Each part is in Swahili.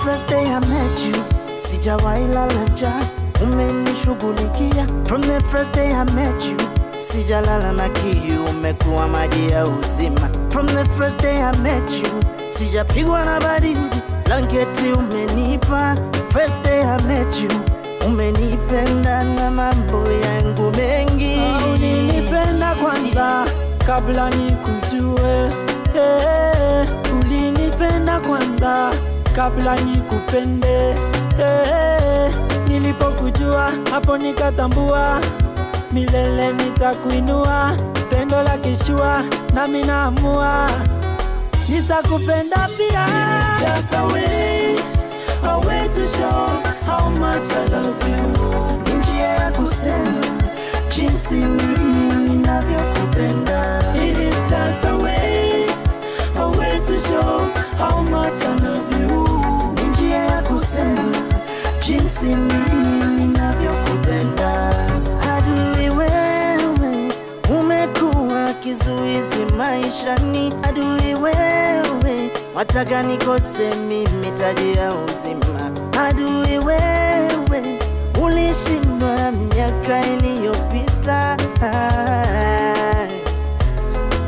first day I met you, sijawahi lala njaa, umenishughulikia. From the first day I met you, sijalala na kiu, umekuwa maji ya uzima. From the first day I met you, sijapigwa na baridi, blanketi umenipa. First day I met you, umenipenda na mambo yangu mengi. Ulinipenda kwanza kabla nikujue, ulinipenda kwanza kabla nikupende, nilipokujua hapo nikatambua, milele nitakuinua, pendo la kishua nami naamua nitakupenda pia. It's just a way to show how much I love you. Ni njia ya kusema jinsi mimi ninavyokupenda. It is just a way to show how much I love you. Ni njia ya kusema jinsi mimi ninavyokupenda. Adui wewe, umekuwa kizuizi maishani. Adui wewe, wataka nikose mimi taji ya uzima. Adui wewe, ulishindwa miaka iliyopita.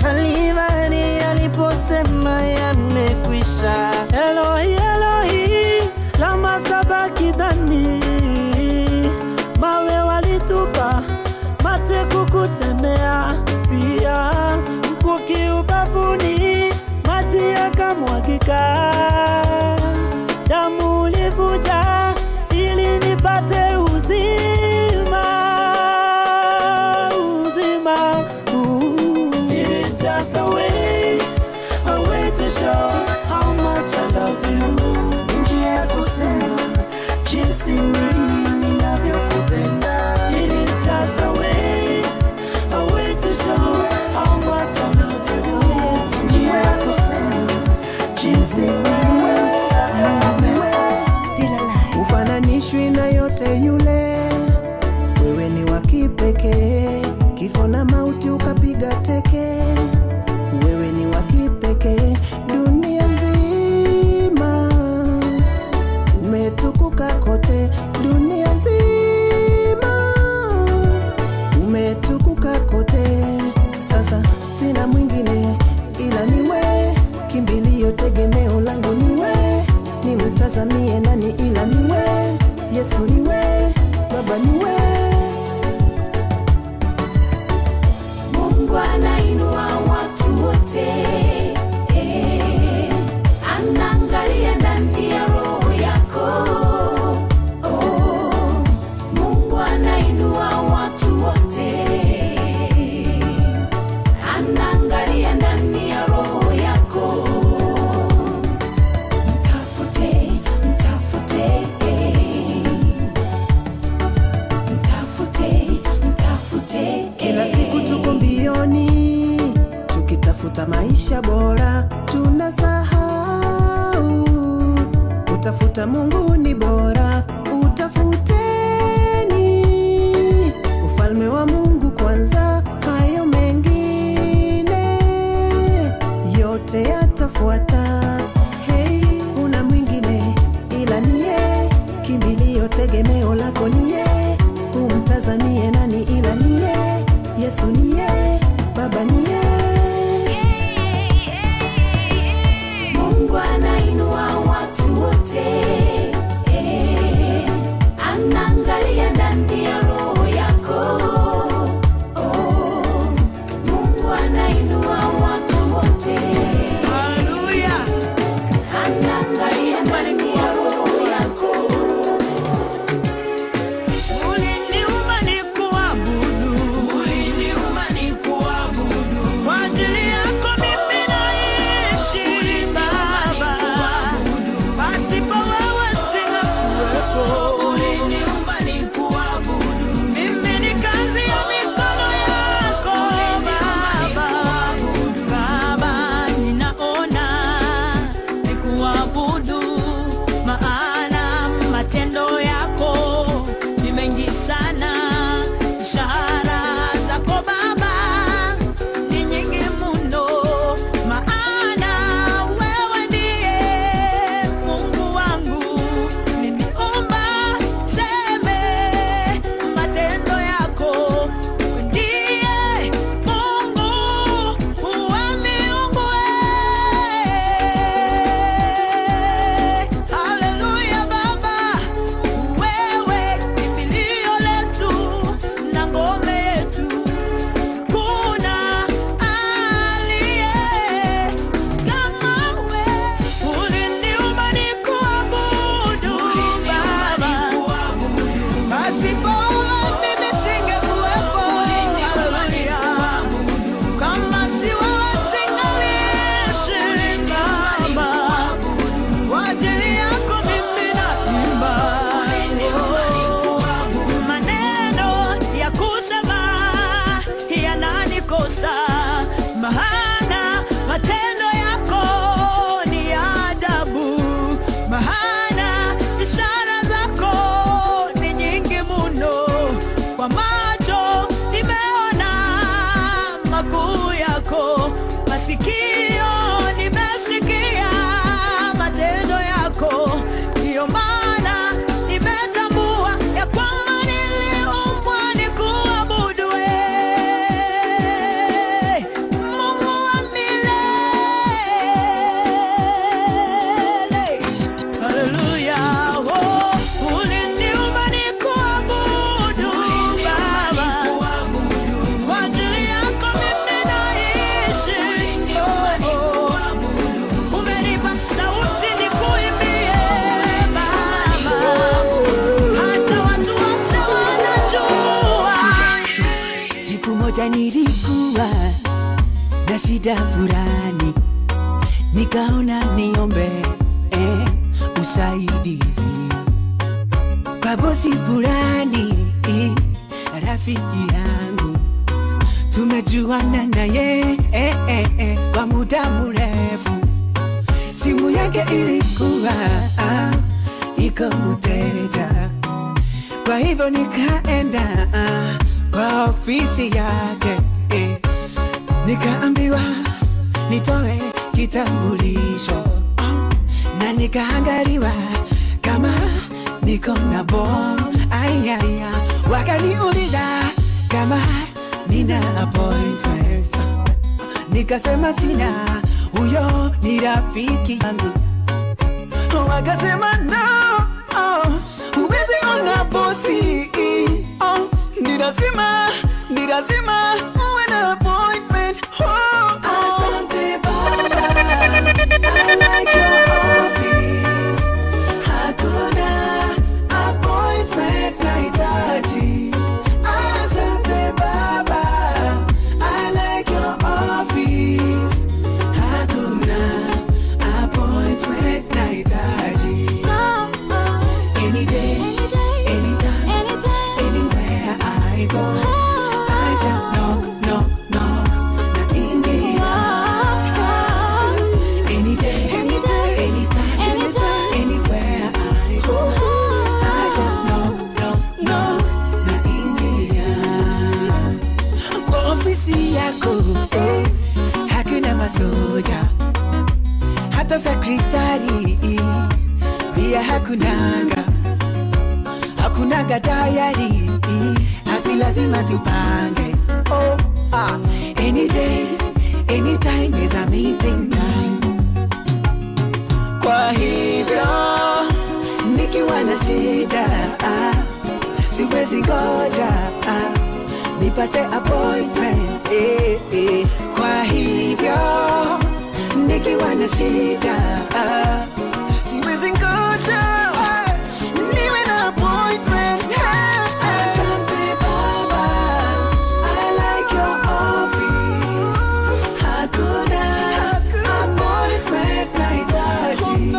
Kalvari aliposema yamekwisha. Elohi, Elohi, lama sabakithani. Mawe walitupa, mate kukutemea, pia mkuki ubavuni, maji yakamwagika. Damu ulivuja ili nipate uzima. It is just a way to show how much I love you. Njia ya kusema jinsi mimi ninavyokupenda. It is just a way to show how much I love you. Yes, njia ya kusema jinsi mimi ninavyokupenda. Ufananishwi na yote yule, wewe ni wa kipekee. Kifo na mauti ukapiga teke, wewe ni wa kipekee. Dunia nzima umetukuka kote, dunia nzima umetukuka kote. Sasa sina mwingine ila niwe, kimbilio tegemeo langu niwe, nimtazamie nani ila niwe, Yesu niwe, Baba niwe. Mungu anainua watu wote, anaangalia ndani ya roho yako. Mungu anainua watu wote, anaangalia ndani ya roho yako. Mtafute, mtafute, mtafute. Kila siku tuko mbioni, tukitafuta maisha bora, tunasahau utafuta Mungu ni bora. Utafuteni ufalme wa Mungu kwanza, hayo mengine yote yatafuata. Hey, una mwingine ila niye, kimbilio tegemeo lako niye, umtazamie nani ila niye, Yesu niye, Baba niye. Mungu anainua watu wote, anaangalia ndani ya roho yako. Mungu anainua watu wote, anaangalia ndani ya roho yako. Uliniumba nikuabudu, kwa ajili yako mimi naishi Baba, pasipo wewe singekuwepo. Mimi ni kazi ya mikono yako Baba, ninaona nikuabudu, maana matendo yako ni mengi sana. Ishara zako Baba ni nyingi mno, maana wewe ndiye Mungu wangu. Nilikuwa na shida fulani, nikaona niombe usaidizi kwa bosi fulani, rafiki yangu. Tumejuana naye kwa muda mrefu. Simu yake ilikuwa iko mteja, kwa hivyo nikaenda kwa ofisi yake, nikaambiwa nitoe kitambulisho, na nikaangaliwa kama niko na bom. Ayaya, wakaniuliza kama nina appointment, nikasema sina, huyo ni rafiki yangu. Wakasema no, huwezi ona bosi, ni lazima uwe na appointment. Asante baba, I like your office. Hakuna appointment nahitaji. Asante baba, I like your office. Hakuna appointment nahitaji. Any day, anytime, anywhere I go, I just knock, na ingia. Any day, anytime, anywhere I go, I just knock, na ingia. Kwa ofisi yako hakuna masoja, hata sekretari pia hakunaga tayari, hati lazima tupange. Any day, anytime is a meeting time. Kwa hivyo nikiwa na shida siwezi ngoja nipate appointment. Kwa hivyo nikiwa na shida siwezi ngoja niwe na appointment. Asante baba, I like your office. Hakuna appointment nahitaji.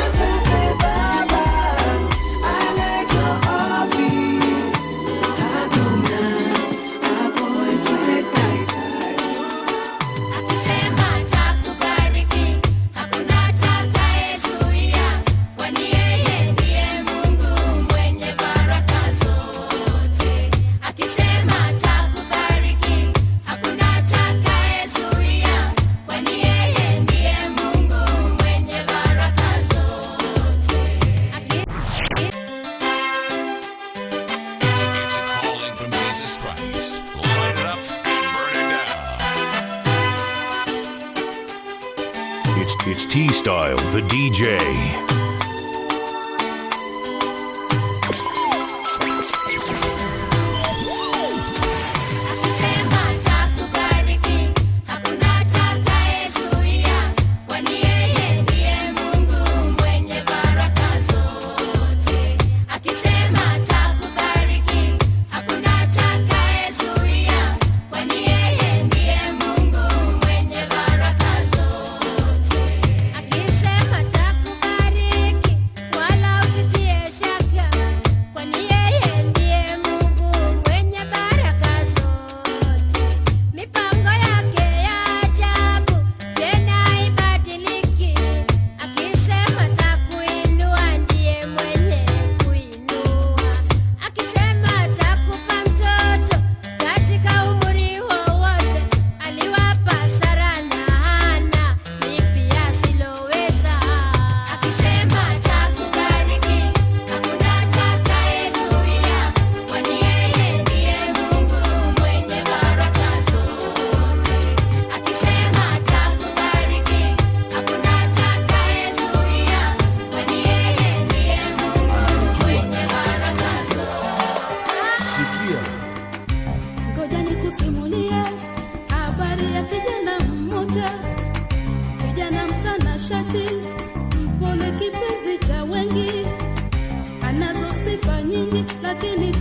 Asante baba, I like your office. Hakuna appointment nahitaji. Akisema atakubariki, hakuna atakayezuia, kwani yeye ndiye Mungu mwenye baraka zote. Akisema atakubariki, hakuna atakayezuia, kwani yeye ndiye Mungu mwenye baraka zote. It's a calling from Jesus Christ. Light it up and burn it down. It's T-Style, the DJ. Akisema atakubariki, hakuna atakayezuia, kwani yeye ndiye Mungu mwenye baraka zote. Akisema atakubariki,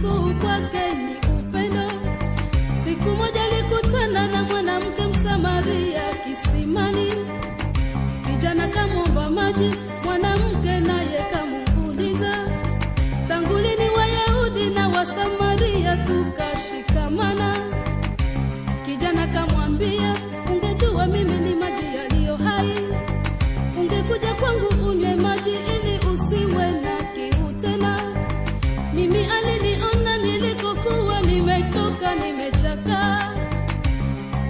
kuu kwake ni upendo. Siku moja alikutana na mwanamke Msamaria kisimani. Kijana kamwomba maji, mwanamke naye kamuuliza, tangu lini Wayahudi na Wasamaria tukashikamana? Kijana kamwambia, ungejua mimi ni maji yaliyo hai, ungekuja kwangu unywe maji ili usiwe na kiu tena. Mimi aliniona nilikokuwa nimechoka, nimechakaa.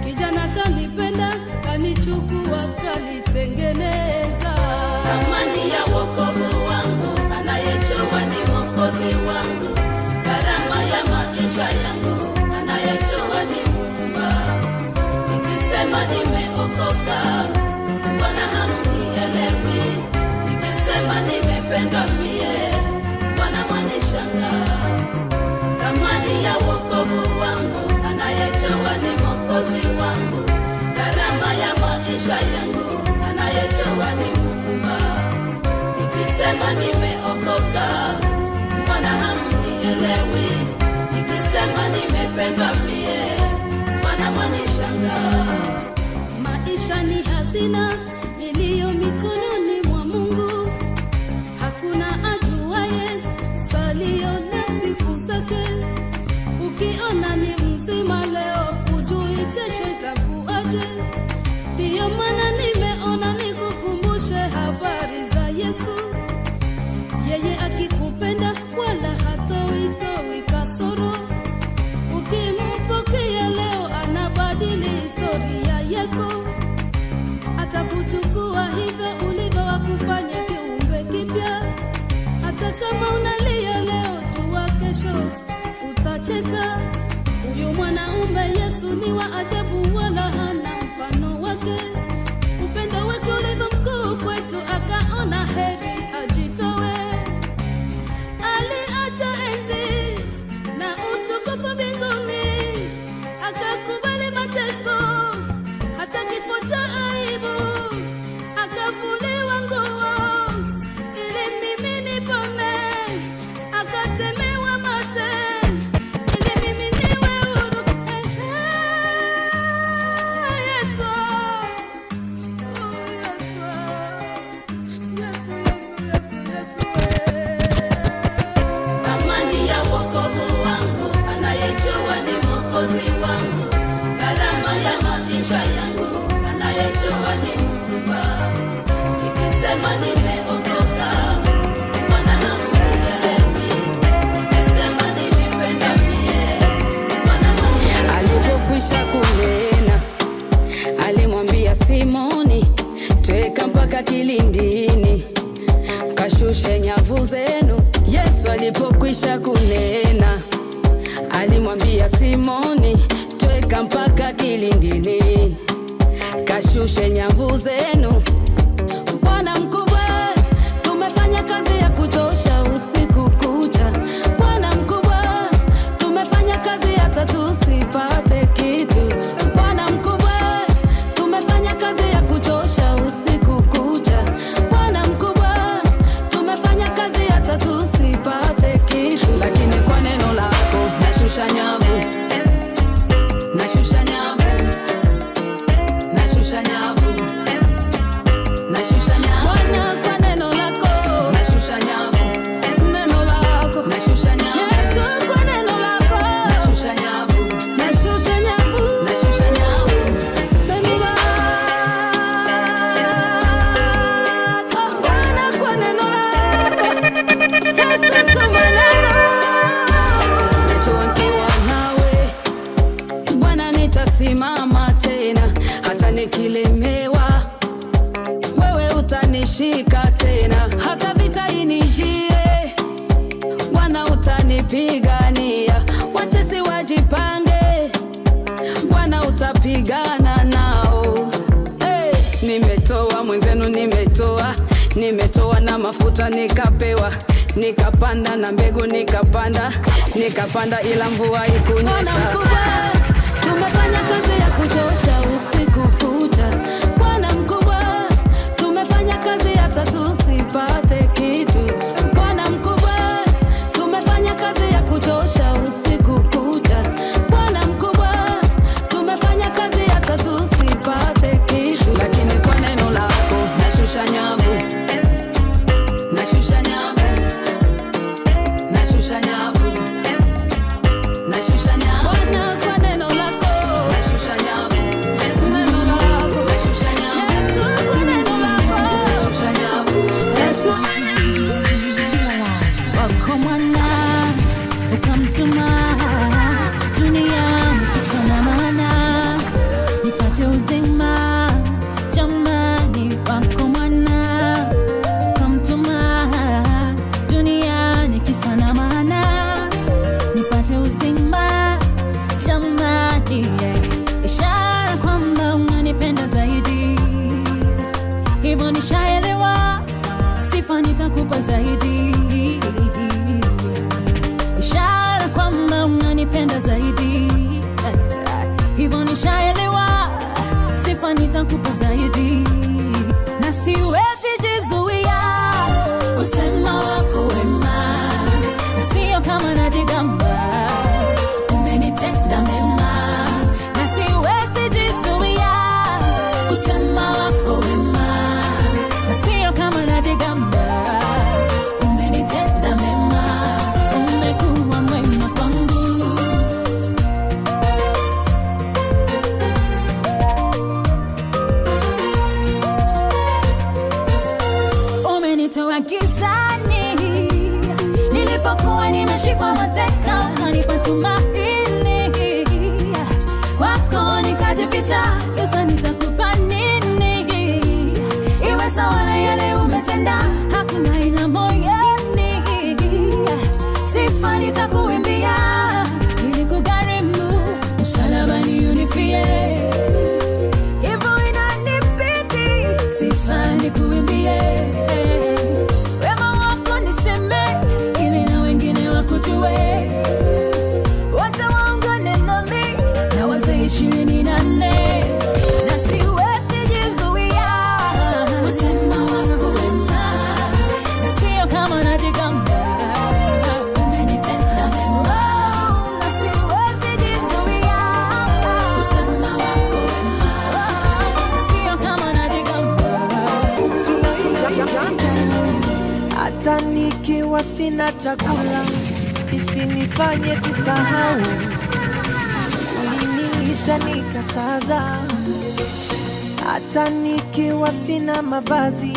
Kijana kanipenda, kanichukua, kanitengeneza. Thamani ya wokovu wangu, anayejua ni Mwokozi wangu. Gharama ya maisha yangu, anayejua ni Muumba. Nikisema nimeokoka, mbona hamnielewi? Nikisema nimependwa mie, mbona mwanishangaa? Thamani ya wokovu wangu, anayejua ni Mwokozi wangu. Gharama ya maisha yangu, anayejua ni Muumba. Nikisema nimeokoka, mbona hamnielewi? Nikisema nimependwa mie, mbona mwanishangaa? Maisha ni hazina iliyo mikononi mwa Mungu. Hakuna ajuaye salio na siku zake. Ukiona ni mzima leo, hujui kesho itakuaje. Ndiyo maana nimeona nikukumbushe habari za Yesu. Yeye akikupenda wala hatoi kasoro. Ukimpokea leo, anabadili historia yako. Atakuchukua hivyo ulivyo, wakufanya kiumbe kipya. Hata kama unalia leo, jua kesho utacheka. Huyu mwanaume Yesu ni wa ajabu, wala hana mfano wake. Upendo wake ulivyo mkuu kwetu, akaona heri ajitowe. Aliacha enzi na utukufu mbinguni, akakubali mateso, hata kifo cha aibu. Akavuliwa nguo ili mimi nipone, akatemewa mate ili mimi niwe huru. Yesu, thamani ya wokovu wangu, anayejua ni Mwokozi wangu. Gharama ya maisha yangu, anayejua ni Muumba. Nikisema nimeokoka, mbona hamnielewi? Nikisema nimependa mie, mbona mwanishangaa? Alipokwisha kunena, alimwambia Simoni, tweka mpaka kilindini, kashushe nyavu zenu. Yesu alipokwisha kunena, alimwambia Simoni, tweka mpaka kilindini, kashushe nyavu zenu. Bwana mkubwa, tumefanya kazi ya kuchosha usiku kucha. Bwana mkubwa, tumefanya kazi hata tusipate kitu. Bwana mkubwa, tumefanya kazi ya kuchosha usiku kucha. Bwana mkubwa, tumefanya kazi hata tusipate kitu. Lakini kwa neno lako nashusha nyavu, nashusha nyavu, nashusha nyavu, nashusha nyavu. Bwana, kwa neno lako nashusha nyavu, neno lako nashusha nyavu. Yesu, kwa neno lako nashusha nyavu, nashusha nyavu, nashusha nyavu. Neno lako Bwana, kwa neno lako Yesu, tuma neno. Najua nikiwa nawe Bwana nitasimama tena, hata nikilemewa wewe utanishika tena. Hata vita inijie, Bwana utanipigania. Watesi wajipange, Bwana utapigana nao. Hey, nimetoa mwenzenu, nimetoa na mafuta nikapewa, nikapanda na mbegu nikapanda, ila mvua ikunyesha. Tumefanya kazi ya kuchosha usiku kucha. Bwana mkubwa, tumefanya kazi hata tusipate kitu. Bwana mkubwa, tumefanya kazi ya kuchosha kamtuma duniani kisa na maana nipate uzima, jamani wako mwana kamtuma duniani kisa na maana nipate uzima, jamani ishara kwamba unanipenda zaidi, hivyo nishaelewa sifa nitakupa zaidi, ishara kwamba unanipenda zaidi, hivyo nishaelewa sifa nitakupa zaidi, na siwezi jizuia kusema wako wema, na sio kama najigamba, umenitenda mema, na siwezi jizuia kusema wako wema, na sio kama najigamba, umenitenda mema, umekuwa mwema kwangu. Umenitoa gizani nilipokuwa nimeshikwa mateka, kanipa tumaini kwako nikajificha, sasa nitakupa nini? Iwe sawa na yale umetenda, hakuna ila moyoni, sifa nitakuimbia, ili kugharimu msalabani unifie, hivyo inanibidi sifa nikuimbie, wema wako niseme, ili na wengine wakujue, wote waungane nami na wazee 24, na siwezi jizuia kusema wako wema, na sio kama najigamba, umenitenda mema, na siwezi jizuia kusema wako wema, na sio kama najigamba. Hata nikiwa sina chakula isinifanye kusahau, ulinilisha nikasaza. Hata nikiwa sina mavazi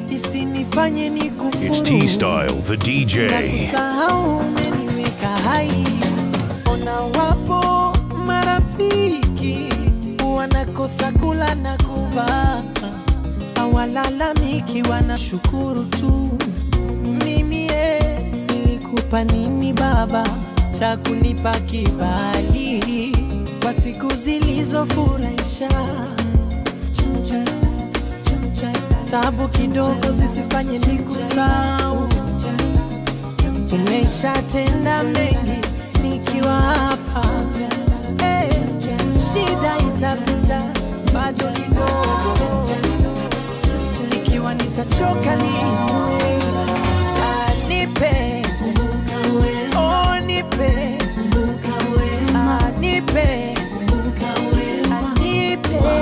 isinifanye nikufuru, It's T-Style, the DJ. na kusahau umeniweka hai. Ona wapo marafiki wanakosa kula na kuvaa, hawalalamiki wanashukuru tu. Mimi nilikupa nini baba cha kunipa kibali kwa siku zilizofurahisha? Tabu kidogo zisifanye nikusahau, umeshatenda mengi nikiwa hapa. Shida itapita bado kidogo, ikiwa nitachoka niwe nipe, oh nipe, nipe, nipe,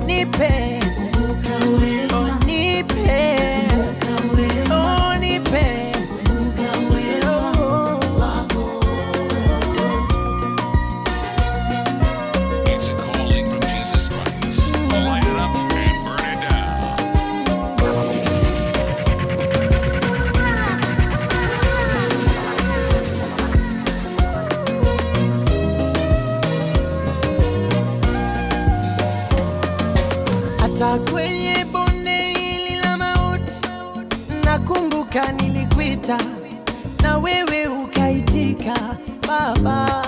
nipe, oh nipe, oh nipe. It's a calling from Jesus Christ. Light it up and burn it down. Hata kwenye bonde hili la mauti, nakumbuka nilikuita na wewe ukaitika Baba.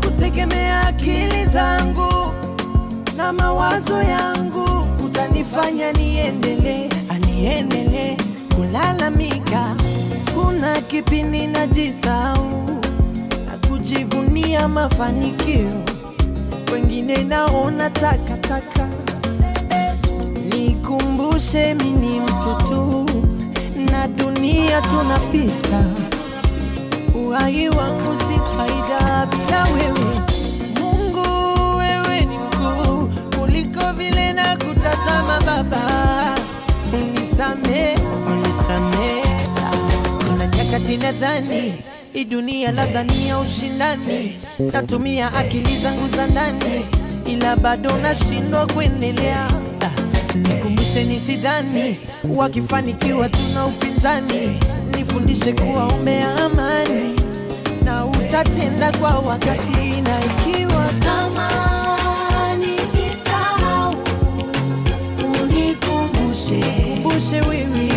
Kutegemea akili zangu na mawazo yangu utanifanya niendelee kulalamika. Kuna kipindi najisahau na kujivunia mafanikio, wengine naona takataka. Nikumbushe mimi ni mtu tu na dunia tunapita, uhai wangu si faida bila wewe. Mungu wewe ni mkuu kuliko vile na kutazama Baba, unisamee. Kuna nyakati nadhani hii dunia labda ni ya ushindani, natumia akili zangu za ndani ila bado nashindwa kuendelea. Nikumbushe nisidhani wakifanikiwa tuna upinzani, nifundishe kuwaombea amani, na utatenda kwa wakati, na ikiwa kama nikisahau unikumbushe wewe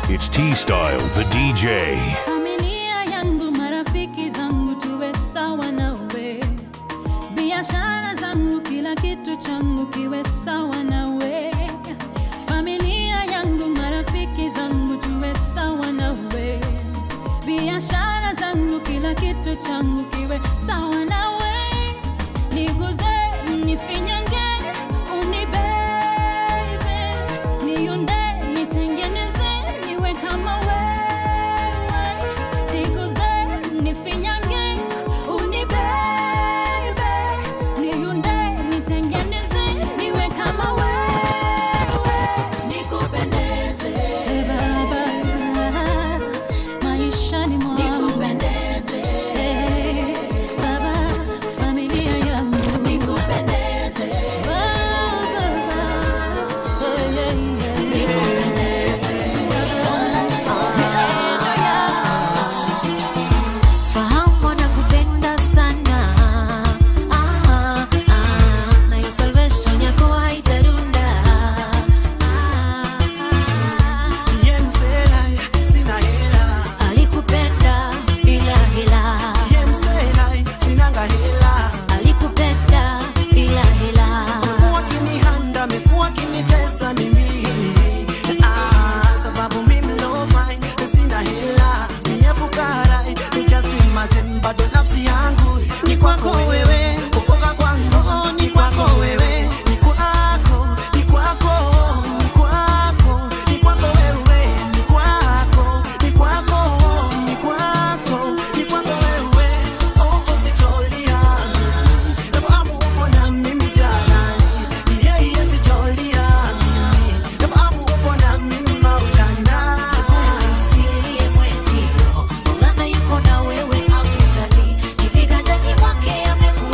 It's T-Style, the DJ. Familia yangu, marafiki zangu, tuwe sawa nawe. Biashara zangu, kila kitu changu kiwe sawa nawe. Familia yangu, marafiki zangu, tuwe sawa nawe. Biashara zangu, kila kitu changu kiwe sawa nawe. Niguze, nifinyange, unibebe, niunde, nitengeneze, niwe kama wewe. Niguze, nifinyange, unibebe, niunde, nitengeneze, niwe kama wewe. Nikupendeze Baba, maishani mwangu. Nikupendeze Baba, familia yangu. Nikupendeze Baba, Fahamu nakupenda sana, na hiyo salvation yako haitarunda. Alikupenda bila hila, alikupenda bila hila. Sababu mimi no fine, sina hela, mie fukara, just imagine, bado nafsi yangu ni kwako wewe, kupoka kwangu ni kwako wewe, ni kwako, ni kwako, ni kwako, ni kwako wewe, ni kwako, ni kwako, ni kwako, ni kwako wewe, oh sitolia, nafahamu upo na mimi jalani, yeah sitolia, nafahamu upo na mimi Maulana. Usilie mwezio, Maulana yuko na wewe, hakujali. Ni viganjani mwake amekuweka.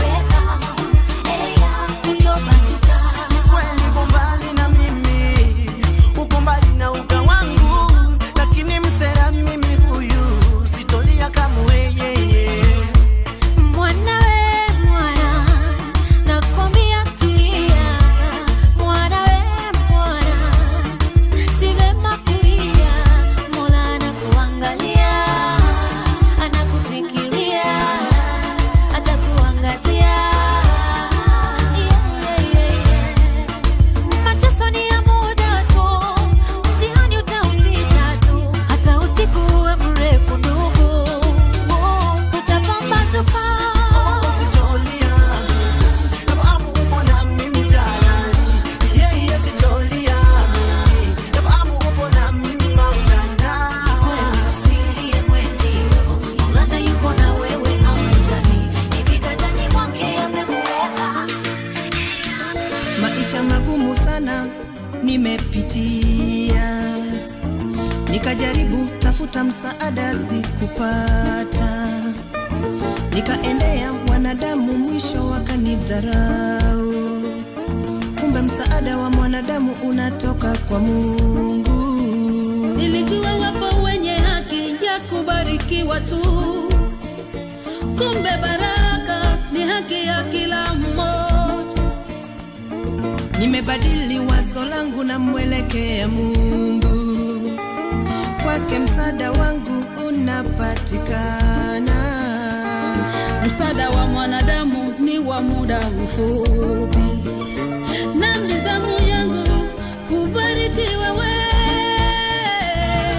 nimepitia, nikajaribu tafuta msaada sikupata, nikaendea wanadamu mwisho wakanidharau. Kumbe msaada wa mwanadamu unatoka kwa Mungu. Nilijua wapo wenye haki ya kubarikiwa tu, kumbe baraka ni haki ya kila mmoja. Nimebadili wazo langu na mwelekea Mungu, kwake msaada wangu unapatikana. Msaada wa mwanadamu ni wa muda mfupi, na mizamu yangu kubarikiwa wewe.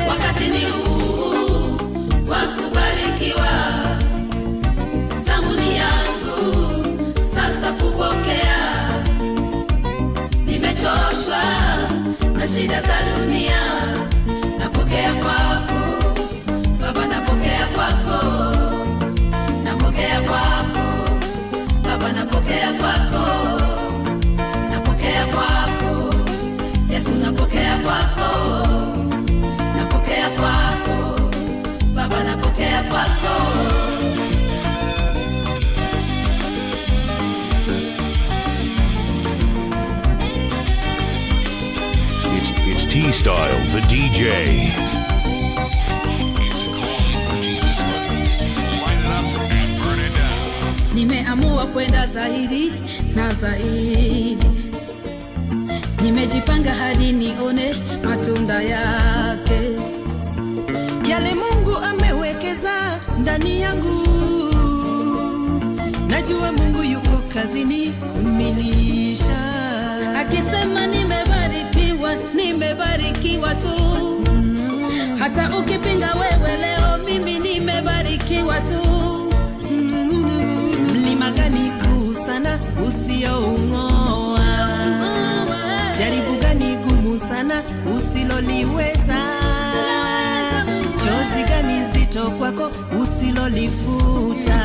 Wakati ni huu wa kubarikiwa, zamuni yangu sasa kupokea. Nimechoshwa na shida za dunia, napokea kwako Baba, napokea kwako, napokea kwako Baba, napokea kwako, napokea kwako Yesu, napokea kwako, napokea kwako Baba, napokea kwako. It's T-Style, the DJ. It's calling for Jesus Christ. Light it up and burn it down. Nimeamua kwenda zaidi na zaidi, nimejipanga hadi nione matunda yake. Yale Mungu amewekeza ndani yangu, najua Mungu yuko kazini kumilisha. Akisema nimebarikiwa, nimebarikiwa tu. Hata ukipinga wewe leo, mimi nimebarikiwa tu. Mlima gani kuu sana usioung'oa? Jaribu gani gumu sana usiloliweza? Chozi gani zito kwako usilolifuta?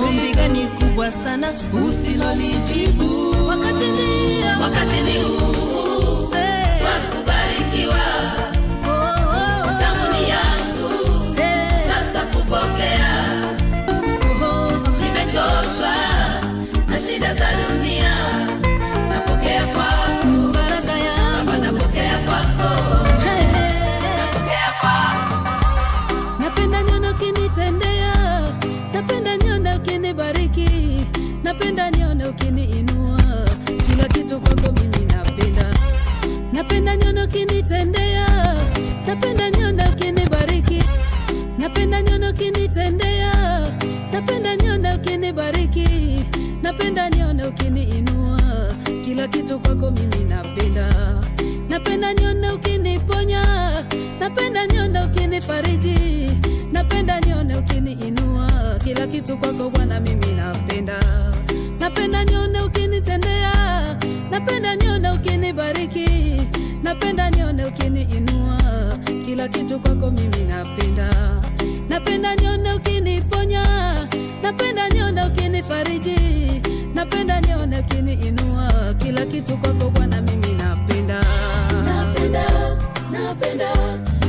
Ombi gani kubwa sana usilolijibu? Wakati ni huu wa kubarikiwa, zamuni yangu sasa kupokea. Nimechoshwa na shida za dunia, napokea kwako baraka yangu Baba, napokea kwako, napokea kwako. Napenda nione ukinitendea, napenda nione ukinibariki, napenda nione ukiniinua. Kila kitu kwako mimi napenda, napenda nione ukinitendea, napenda nione ukinibariki, napenda nione ukinitendea, napenda nione ukinibariki, napenda nione ukiniinua. Kila kitu kwako mimi napenda, napenda nione ukiniponya, napenda nione ukinifariji, napenda nione ukiniinua. Kila kitu kwako Bwana mimi napenda, napenda nione ukinitendea, napenda nione ukinibariki, napenda nione ukiniinua. Kila kitu kwako mimi napenda, napenda nione ukiniponya, napenda nione ukinifariji, napenda nione ukiniinua. Kila kitu kwako Bwana mimi napenda, napenda, napenda.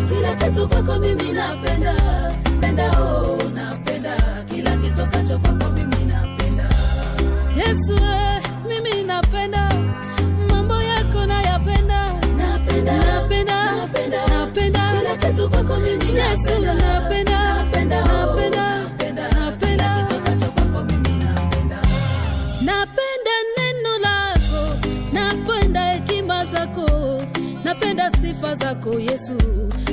Kila kitu kwako mimi napenda, penda oh, napenda. Kila kitu kacho kwako mimi napenda. Yesu mimi napenda, mambo yako nayapenda, napenda, napenda, napenda, napenda. Kila kitu kwako mimi napenda, Yesu napenda, napenda, napenda, napenda, napenda. Kila kitu kacho kwako mimi napenda. Napenda neno lako, napenda hekima zako, napenda sifa zako Yesu.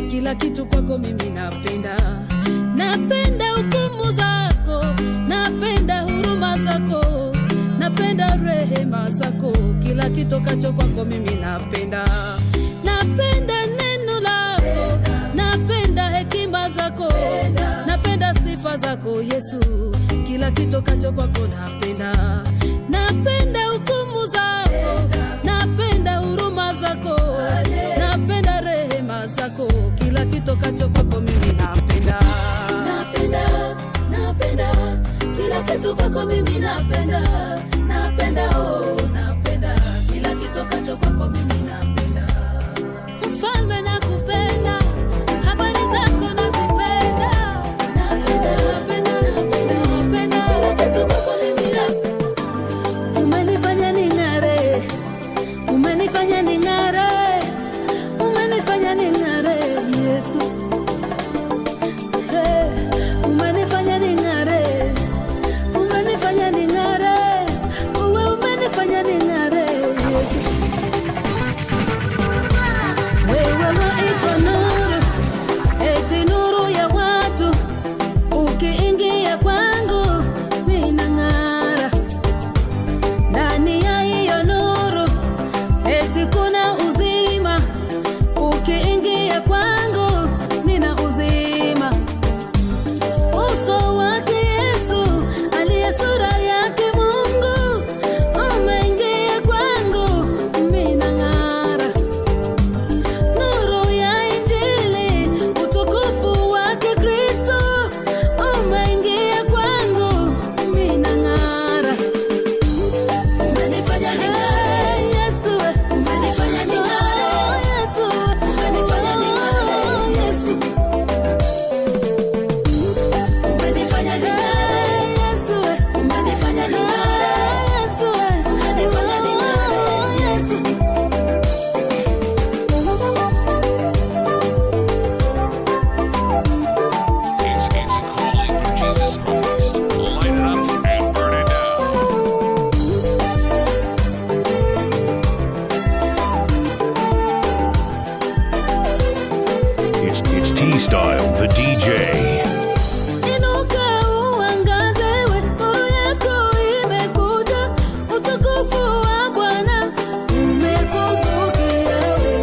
Kila kitu kwako mimi napenda, napenda hukumu zako, napenda huruma zako, napenda rehema zako. Kila kitu kacho kwako mimi napenda, napenda neno lako, napenda hekima zako, napenda sifa zako Yesu. Kila kitu kacho kwako napenda, napenda hukumu zako, napenda huruma zako, napenda rehema zako. Kila kitu kacho kwako mimi napenda, napenda, napenda. Kila kitu kwako mimi napenda, napenda oh, napenda. Kila kitu kacho kwako kwako mimi napenda. Mfalme nakupenda, habari zako nazipenda. Napenda kitu kwako mimi nasi. Umenifanya ning'are, umenifanya ning'are, umenifanya ning'are Yesu. Hey, umenifanya ning'are, umenifanya ning'are, uwe umenifanya ning'are Yesu. Wewe waitwa nuru, eti nuru ya watu, ukiingia kwangu mimi nang'ara. Ndani ya hiyo nuru eti kuna uzima, ukiingia kwangu nina uzima. Uso wake Yesu aliye sura yake Mungu, umeingia kwangu mimi nang'ara. Nuru ya Injili, utukufu wake Kristo, umeingia kwangu mimi nang'ara. Umenifanya ning'are Yesu, umenifanya ning'are Yesu, umenifanya ning'are Yesu, umenifanya ning'are Yesu, umenifanya ning'are Yesu, umenifanya ning'are Yesu. It's a calling from Jesus Christ. Light it up and burn it down. It's T-Style, the DJ. Inuka uangaze, we nuru yako imekuja, utukufu wa Bwana umekuzukia we.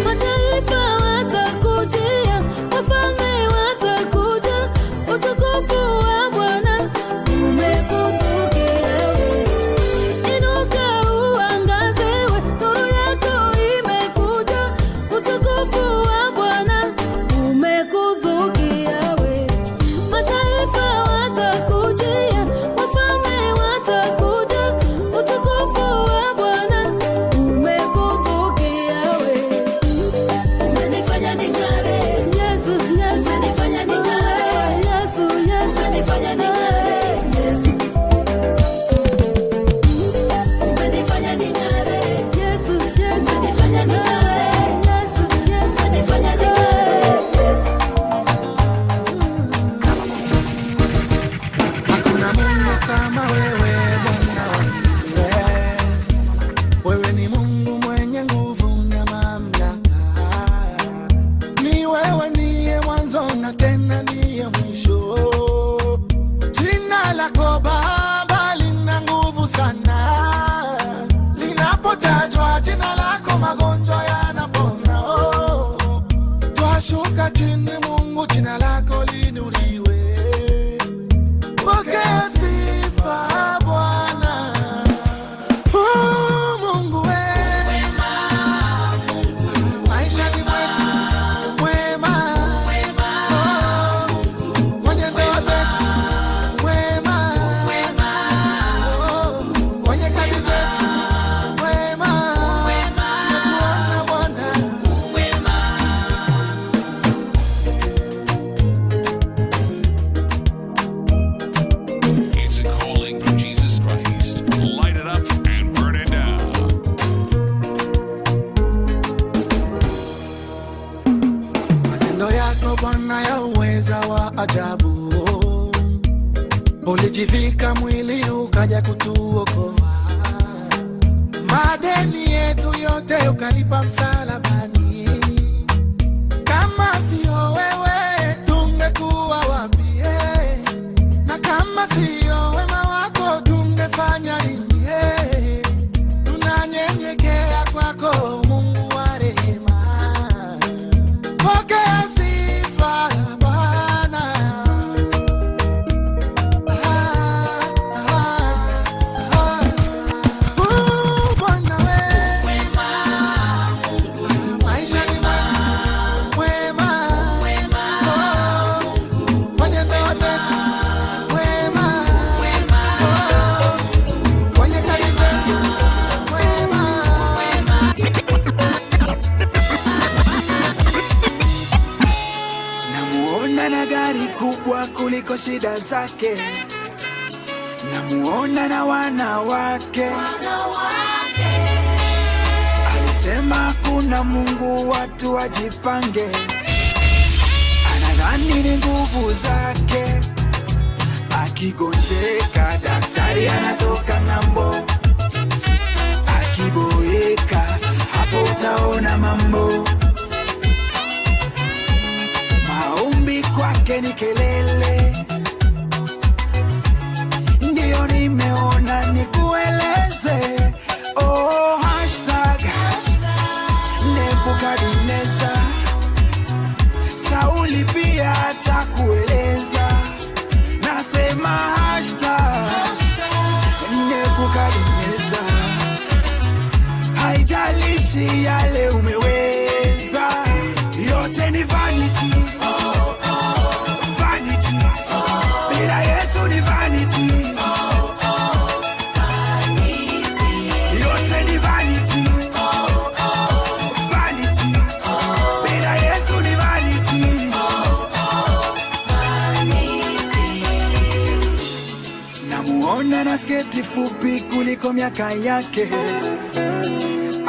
Mataifa watakujia, wafalme watakuja, utukufu wa Bwana umekuzukia we. Inuka uangaze, we nuru yako imekuja, utukufu wa Bwana umekuzukia we. Mataifa watakujia, wafalme watakuja, utukufu wa Bwana umekuzukia we. Umenifanya ning'are Yesu, Yesu, umenifanya ning'are Yesu, Yesu, umenifanya ning'are Yesu, umenifanya ning'are Yesu, Yesu, umenifanya ning'are Yesu, Yesu, umenifanya ning'are Yesu. Hakuna Mungu kama wewe Bwana wangu. Wewe ni Mungu mwenye nguvu na mamlaka. Ni wewe ndiye mwanzo na tena ndiye mwisho. Jina lako Baba lina nguvu sana. Linapotajwa jina lako magonjwa yanapona. Twashuka chini Mungu, jina lako linuliwe. Pokea sifa Bwana. Mungu we maisha ni mwetu mwema. Kwenye ndoa zetu mwema. Kwenye kazi zetu mwema. Nakuona Bwana. It's a calling from Jesus Christ. Light it up and burn it down. Matendo yako Bwana ya uweza wa ajabu. Ulijivika mwili ukaja kutuokoa. Madeni yetu yote ukalipa msalabani. Kama sio wewe tungekuwa wapi? Na kama sio wema wako tungefanya nini? Tunanyenyekea kwako Mungu wa rehema. Pokea sifa Bwana. Bwana we maisha ni mwetu mwema. Kwenye ndoa zetu mwema. zake, namuona na wanawake. Alisema kuna Mungu, watu wajipange. Anadhani ni nguvu zake, akigonjeka daktari anatoka ng'ambo. Akiboeka hapo utaona mambo. Maombi kwake ni kelele, ndio nimeona nikueleze. Oh, hashtag Nebukadneza. Sauli pia atakueleza. Nasema hashtag Nebukadneza. Haijalishi yale umeweza, yote ni vanity. Vanity. Bila Yesu ni vanity. Yote ni vanity. Vanity. Bila Yesu ni vanity. Namuona na sketi fupi kuliko miaka yake,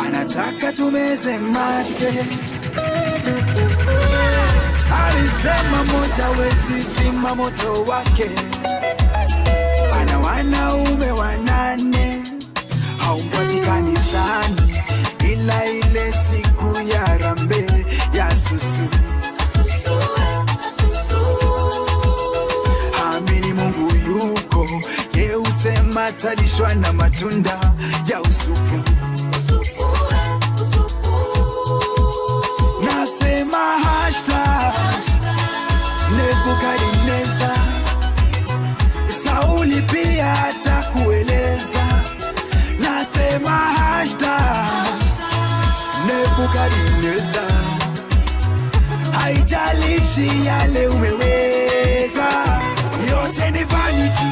anataka tumeze mate. Alisema moja wezi zima moto wake. Ana wanaume 8, haumpatikani sana, ila ile siku ya Harambee ya Susu. Amini Mungu yuko, ye usema talishwa na matunda ya usupu. Nasema hashtag Nebukadneza. Sauli pia atakueleza. Nasema hashtag Nebukadneza. Haijalishi yale umeweza, yote ni vanity.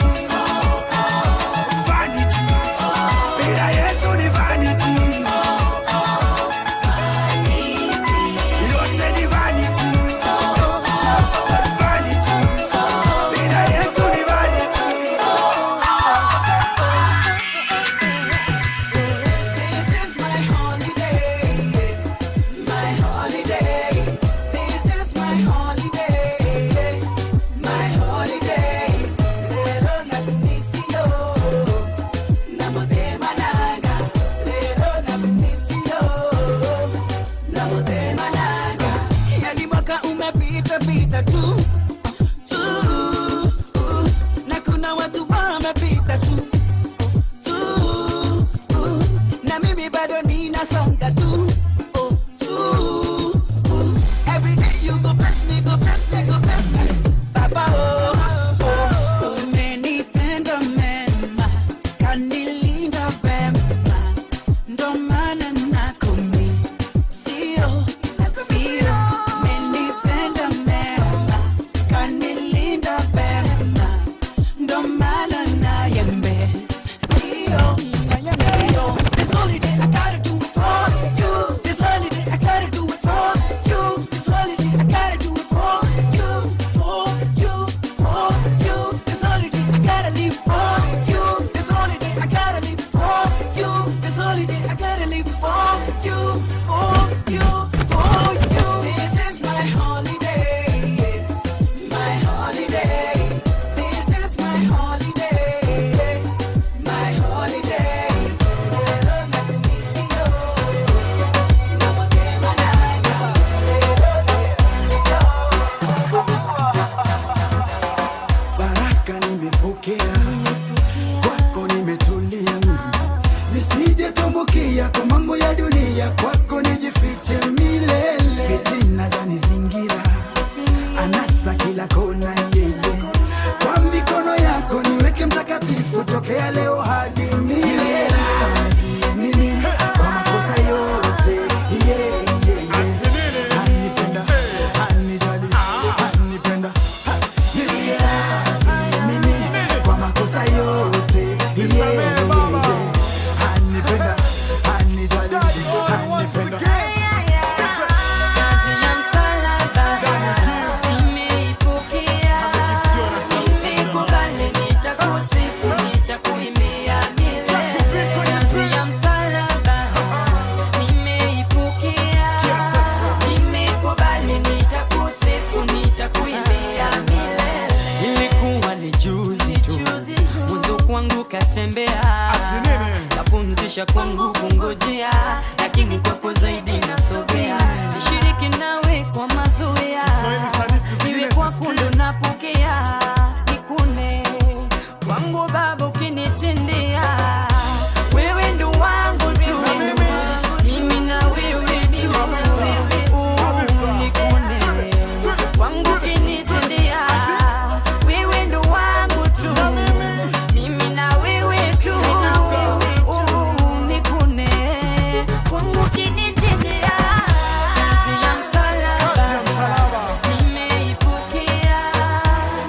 Vanity. Bila Yesu ni vanity. Yote ni vanity. Vanity. Bila Yesu ni vanity. This is my holiday. My holiday. This is my holiday. My holiday. Lelo nakumisio. Namotema naga. Lelo nakumisio. Namotema naga. Yani mwaka umepita pita tu. Na kuna watu wamepita tu. Na mimi bado ninasonga tu. Every day you go bless me, go bless me, go bless me. Baba umenitenda mema, kanilinda vema, ndo maana nakumi. Sio, umenitenda mema, kanilinda vema, ndo maana nayembe. This holiday I gotta do it for you. This holiday I gotta do it for you. This holiday I gotta do it for you, for you, for you. This holiday I gotta live for you. This holiday I gotta live for you. This holiday I gotta live for you, for you, for you. This is my holiday, my holiday. This is my holiday, my holiday. Lelo nakumisio. Namotema naga. Lelo nakumisio. Baraka nimepokea, kwako nimetulia mimi. Nisije tumbukia kwa mambo ya dunia, kwako nijifiche milele. Fitina zanizingira, anasa kila kona yeye. Kwa mikono yako niweke mtakatifu, tokea leo hadi milele. Mimi kwa makosa yote, anipenda, anijali, anipenda. Mimi kwa makosa yote, anipenda, anijali, anipenda. Kazi ya msalaba nimeipokea, niko wangu katembea, kapumzisha kwangu kungojea, lakini kwako zaidi nasogea, nishiriki nawe kwa mazoea, iwe kwako ndo napokea, nikune kwangu baba ukinitendea, wewe ndo wangu tu, mimi na wewe, nikune kwangu ukinitendea, wewe ndo wangu tu, mimi na wewe tu, nikune kwangu ukinitendea, kazi ya msalaba nimeipokea,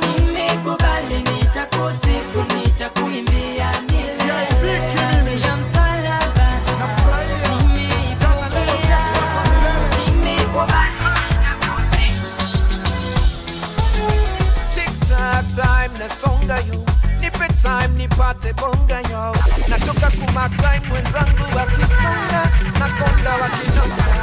nimekubali, nitakusifu, nitakuimbia kazi ya msalaba nimeipokea, nimekubali, nitakusifu. Tick-tack time nasonga yo, nipe time nipate bonga yo, natoka kumakai mwenzangu wakisonga, nakonga wakinonga.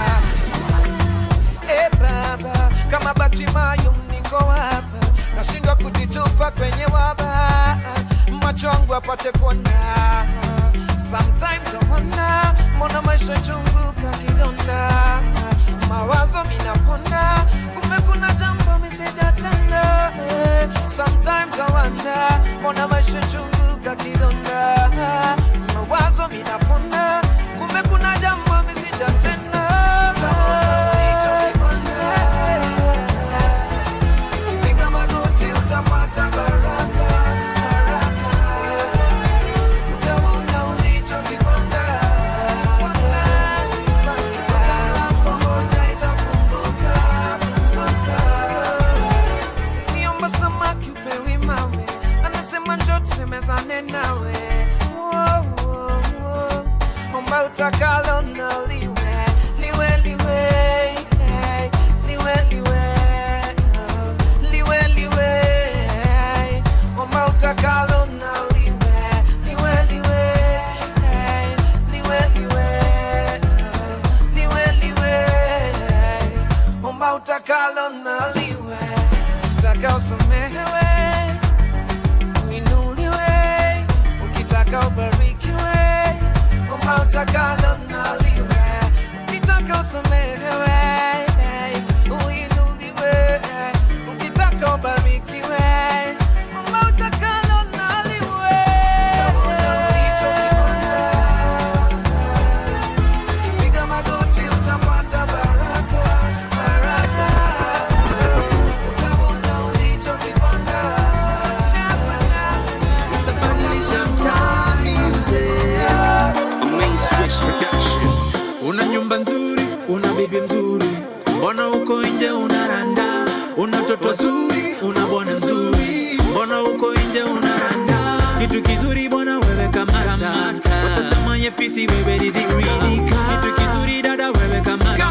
Baba, kama Batimayo niko hapa, nashindwa kujitupa kwenye waba, macho yangu apate kuona. Sometimes I wonder, mbona maisha chungu kakidonda, mawazo minapona, kumbe kuna jambo misijatenda. Sometimes I wonder, mbona maisha chungu kakidonda, mawazo minapona, kumbe kuna jambo misijatenda. Piga magoti utapata baraka, utaona ulichokipanda, mlango moja itafunguka. Niomba samaki upewi mawe, anasema njoo tusemezane nawe. Omba utakalo na liwe, liwe, liwe, liwe, liwe, liwe, liwe. Omba utakalo na liwe, liwe, liwe, liwe, liwe, liwe, liwe. Omba utakalo na liwe, utaka usamehewe, uinuliwe, ukitaka ubarikiwe. Omba utakalo na liwe, ukitaka usamehewe, uinuliwe, ukitaka ubarikiwe. Omba utakalo na liwe, utaona ulichokipanda, piga magoti utapata baraka, baraka, utaona ulichokipanda, utabadilisha mtaani mzee. Una nyumba nzuri, una bibi mzuri, mbona uko nje unaranda? Una toto zuri, una bwana mzuri, mbona uko nje unaranda? Kitu kizuri bwana wewe kamata, watatamaye fisi wewe ridhika. Kitu kizuri dada wewe kamata,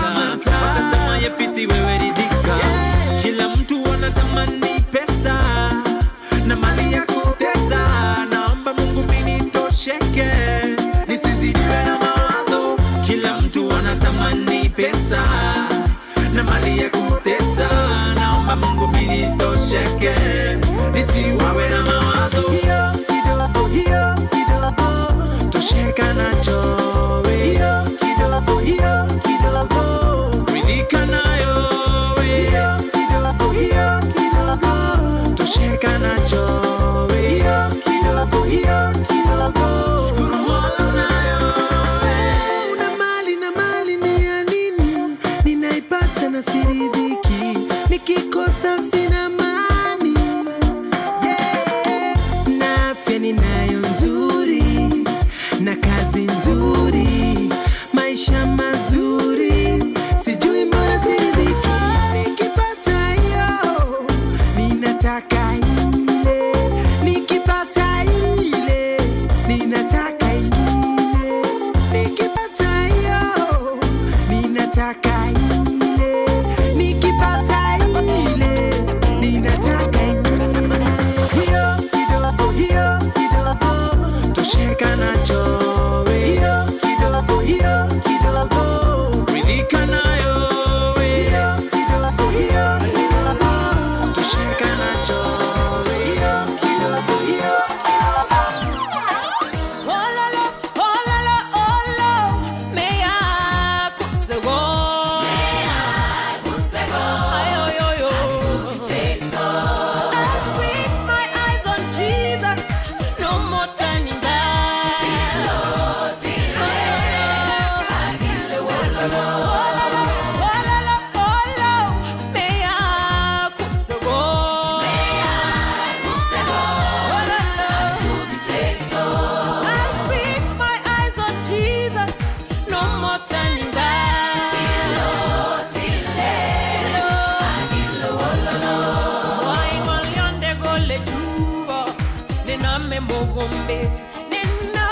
watatamaye fisi wewe ridhika. Kila mtu anatamani pesa na mali ya kutesa, naomba Mungu mimi nitosheke, nisizidiwe na mawazo. Kila mtu anatamani pesa na mali ya kutesa, naomba Mungu mimi nitosheke, nisiwawe na mawazo. Hiyo kidogo, tosheka nacho we. Hiyo kidogo, ridhika nayo we. Hiyo kidogo, tosheka nacho we. Hiyo kidogo, shukuru Mola nayo we. Una mali na mali ni ya nini? Ninaipata na siridhiki, nikikosa sina mani. Yeah. gambit nino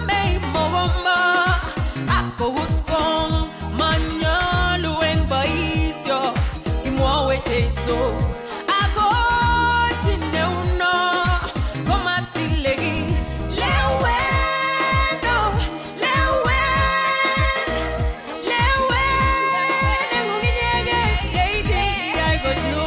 me mogomba ako uskong manyalu en baisyo imwawe cheso ako chine uno komatilegi lewe no lewe nengunginyege yeide I go to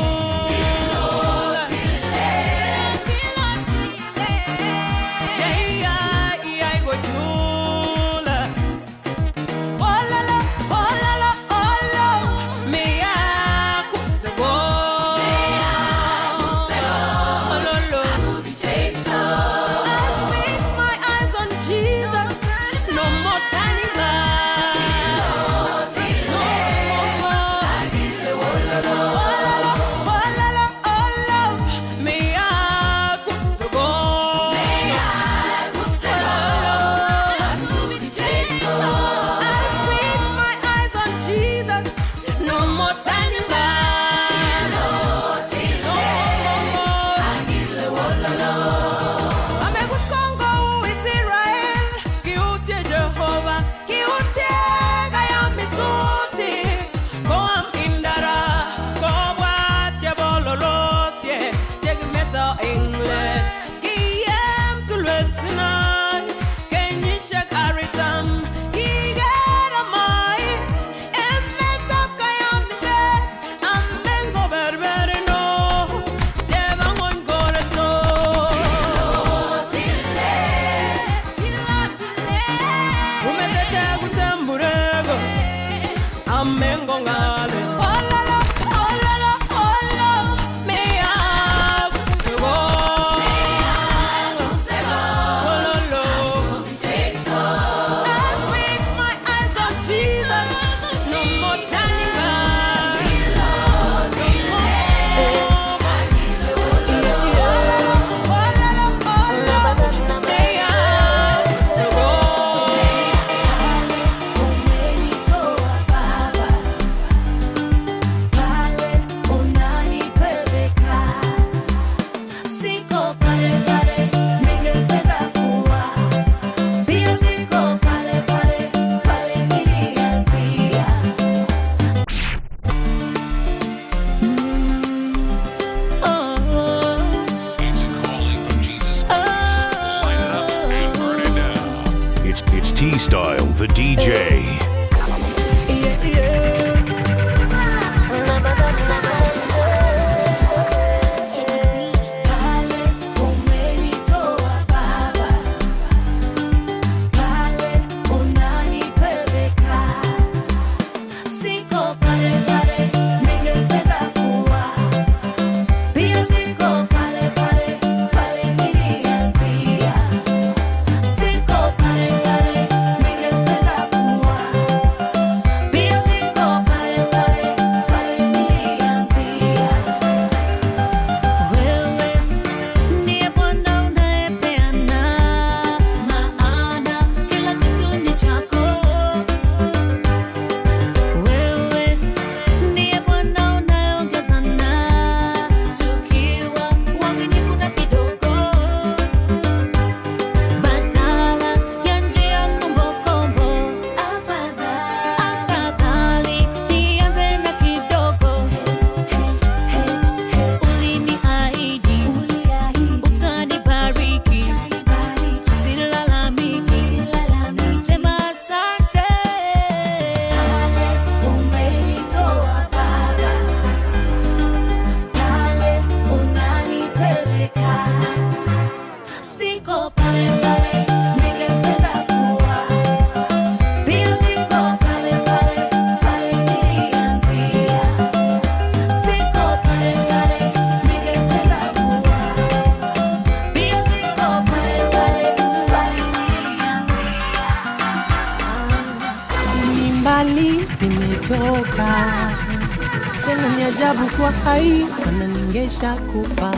T-Style, the DJ.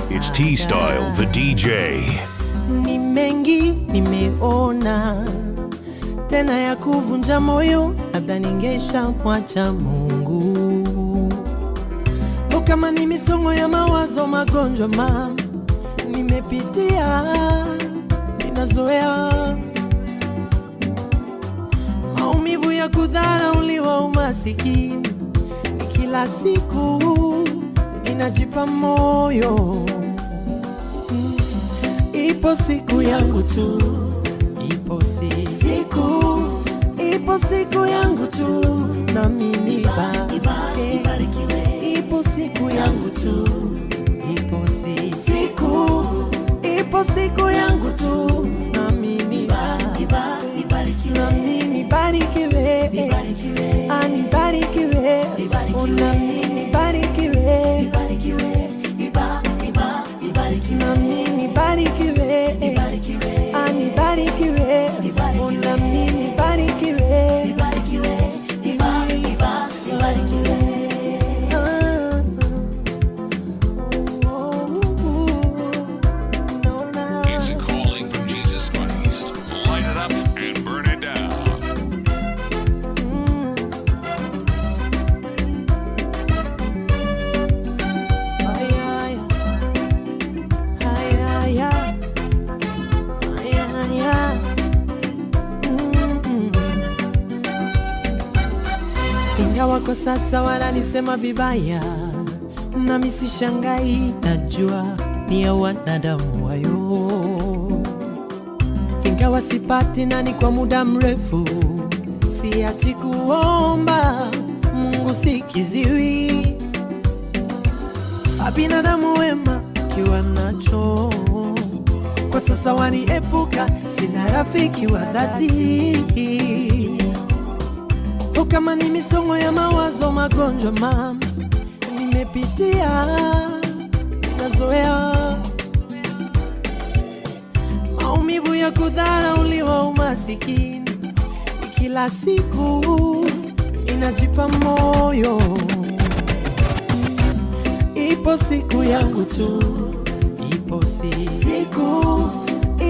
It's T-Style, the DJ. Ni mengi nimeona tena ya kuvunja moyo, labda ningesha mwacha Mungu. Kama ni misongo ya mawazo, magonjwa mama nimepitia, nazoea maumivu ya kudharauliwa, umasikini. Kila siku ninajipa moyo, ipo siku yangu tu, ipo siku yangu tu, na mimi ipo siku yangu tu, ipo siku yangu tu, na mimi barikiwe, anibarikiwe, na mimi barikiwe, na mimi barikiwe, anibarikiwe, na mimi barikiwe. It's a calling from Jesus Christ. Light it up and burn it down. Ingawa kwa sasa wananisema vibaya, nami sishangai, najua ni ya wanadamu wayo. Ingawa sipati nani kwa muda mrefu, siachi kuomba, Mungu sikiziwi. Binadamu wema kiwa nacho, kwa sasa waniepuka, sina rafiki wa dhati. Kama ni misongo ya mawazo, magonjwa mama nimepitia, nazoea maumivu ya kudharauliwa, umasikini. Kila siku ninajipa moyo, ipo siku yangu tu,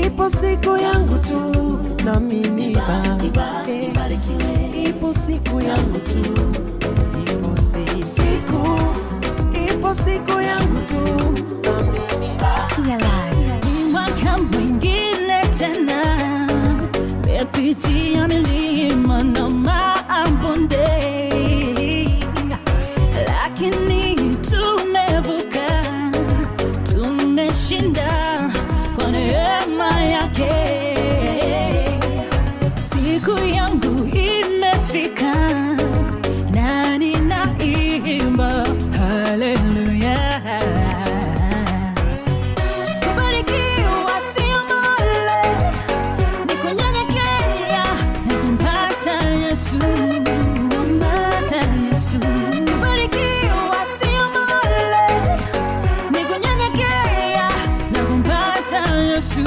ipo siku yangu tu, na mimi ipo siku yangu tu, ipo siku yangu tu, na mimi Ni mwaka mwingine tena, mepitia milima na mabonde, lakini tumevuka, tumeshinda kwa neema yake. Siku yangu imefika, na ninaimba haleluya. Kubarikiwa sio mole, ni kunyenyekea na kumpata Yesu, kumpata Yesu. Kubarikiwa sio mole, ni kunyenyekea na kumpata Yesu.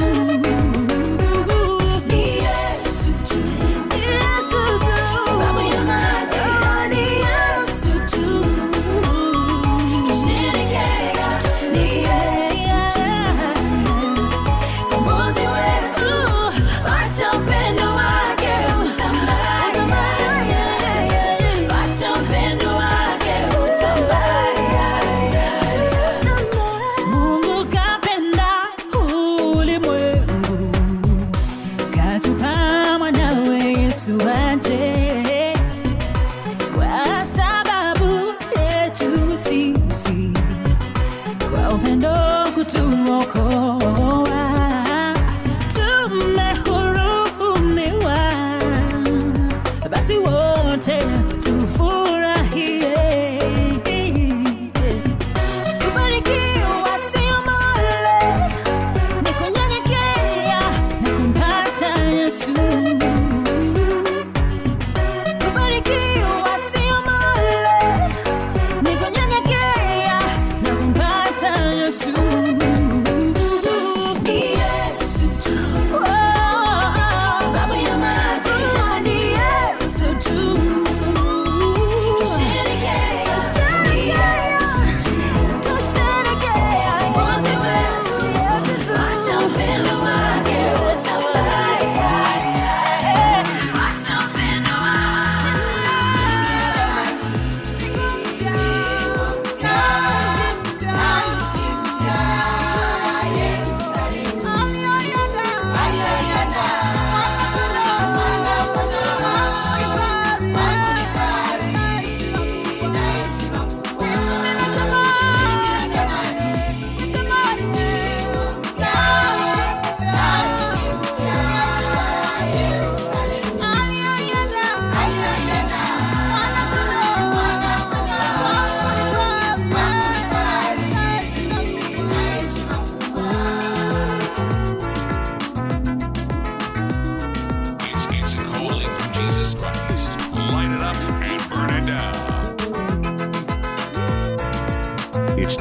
Mungu kapenda ulimwengu, katupa mwanawe Yesu aje, kwa sababu yetu sisi, kwa upendo kutuokoa, tumehurumiwa, basi wote tufurahie. Kubarikiwa sio mole, ni kunyenyekea na kumpata Yesu. Kubarikiwa sio mole, ni kunyenyekea na kumpata Yesu. Sababu ya maji ni Yesu tu.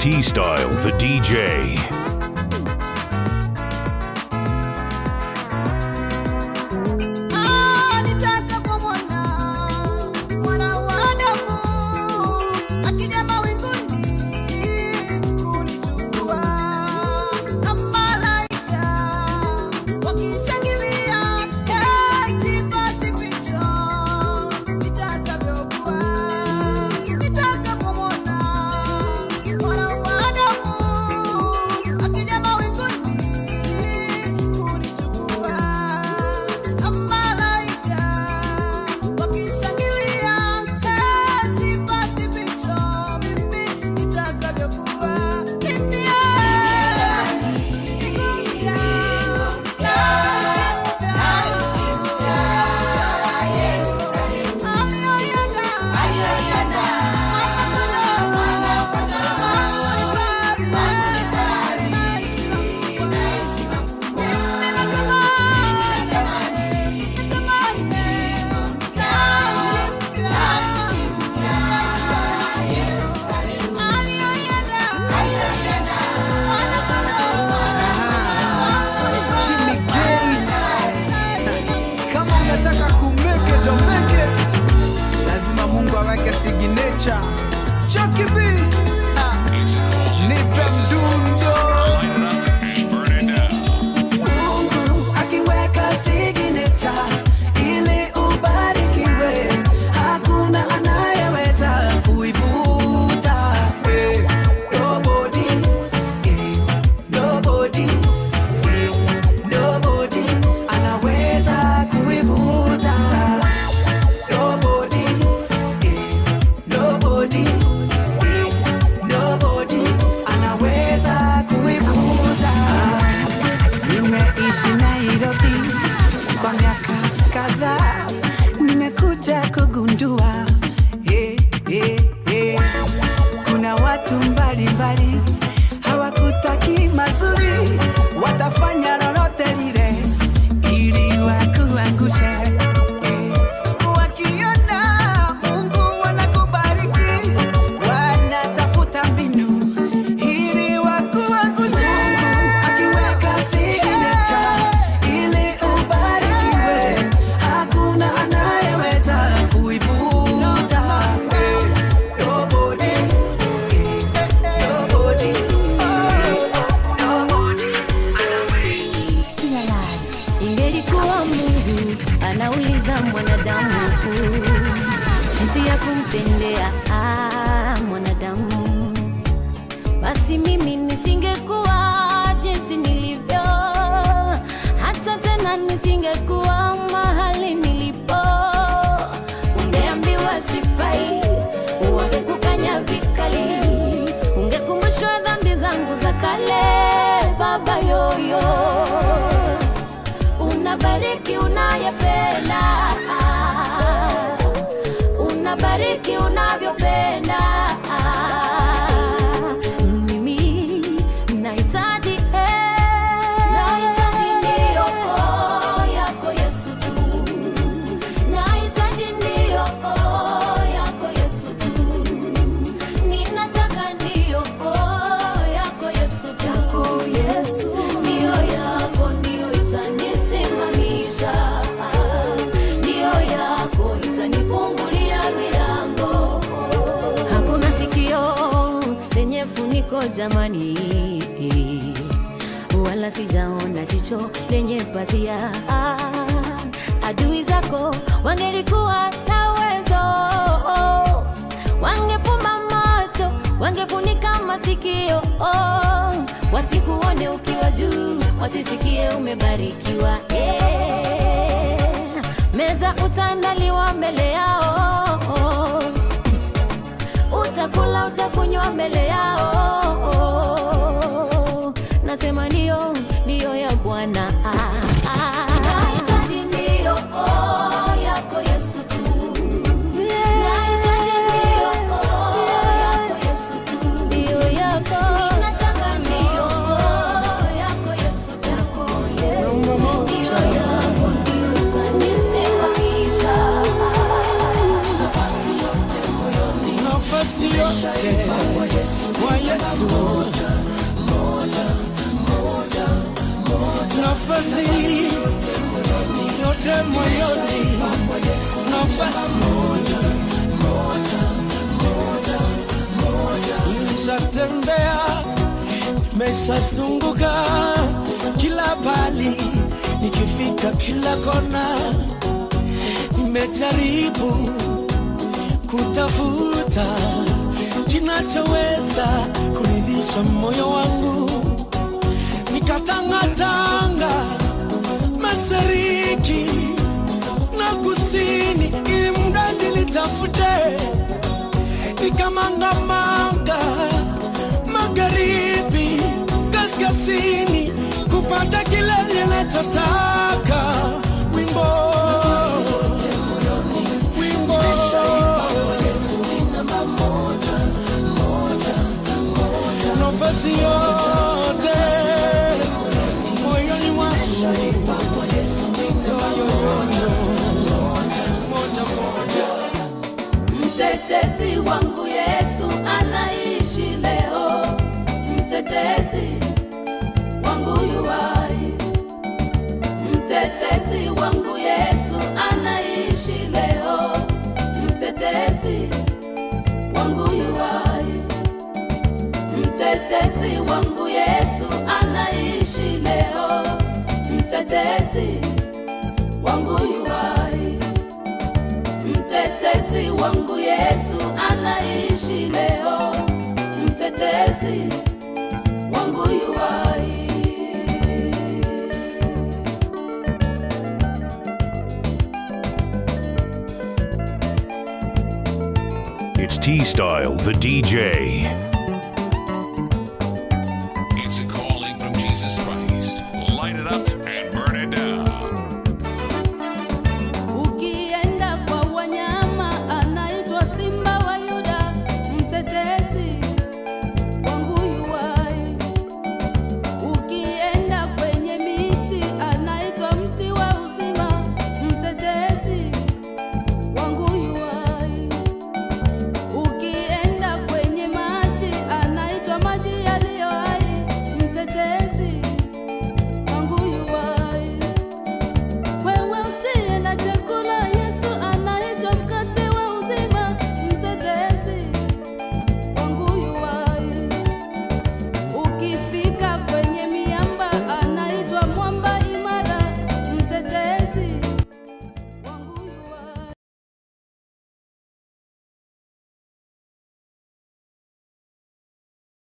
T-Style, the DJ. Unabariki unavyopenda. Mimi nahitaji ndio yako Yesu tu. Nahitaji ndio yako Yesu tu. Ninataka ndio yako Yesu tu. Yako Yesu. Ndio yako ndio itanisimamisha. Ndio yako itanifungulia milango. Hakuna sikio lenye funiko jamani, wala sijaona jicho lenye pazia. Adui zako wangelikuwa na uwezo, wangefumba macho, wangefunika masikio, wasikuone ukiwa juu, wasisikie umebarikiwa. Meza utaandaliwa mbele yao, utakula utakunywa mbele yao. Nasema ndio ya Bwana. Nahitaji ndio yako Yesu tu. Nahitaji ndio yako Yesu tu. Ndio yako. Ninataka ndio yako Yesu tu. Ndio yako ndio utanisimamisha. Nafasi yote kwa Yesu zote moyoni, nafasi moja. Nimeshatembea, nimeshazunguka kila pali, nikifika kila kona, nimejaribu kutafuta kinachoweza kuridhisha moyo wangu, nikatangatanga mashariki na kusini, ili mradi nitafute, nikamangamanga magharibi kaskazini, kupata kile ninachotaka. Wimbo nafasi yote moyoni mwangu, mtetezi wangu Yesu anaishi leo, mtetezi wangu yu hai, mtetezi wangu Yesu anaishi leo, mtetezi wangu yu hai, mtetezi wangu Yesu anaishi leo, mtetezi wangu yu hai, mtetezi wangu Yesu anaishi leo, mtetezi wangu yu hai. It's T-Style, the DJ.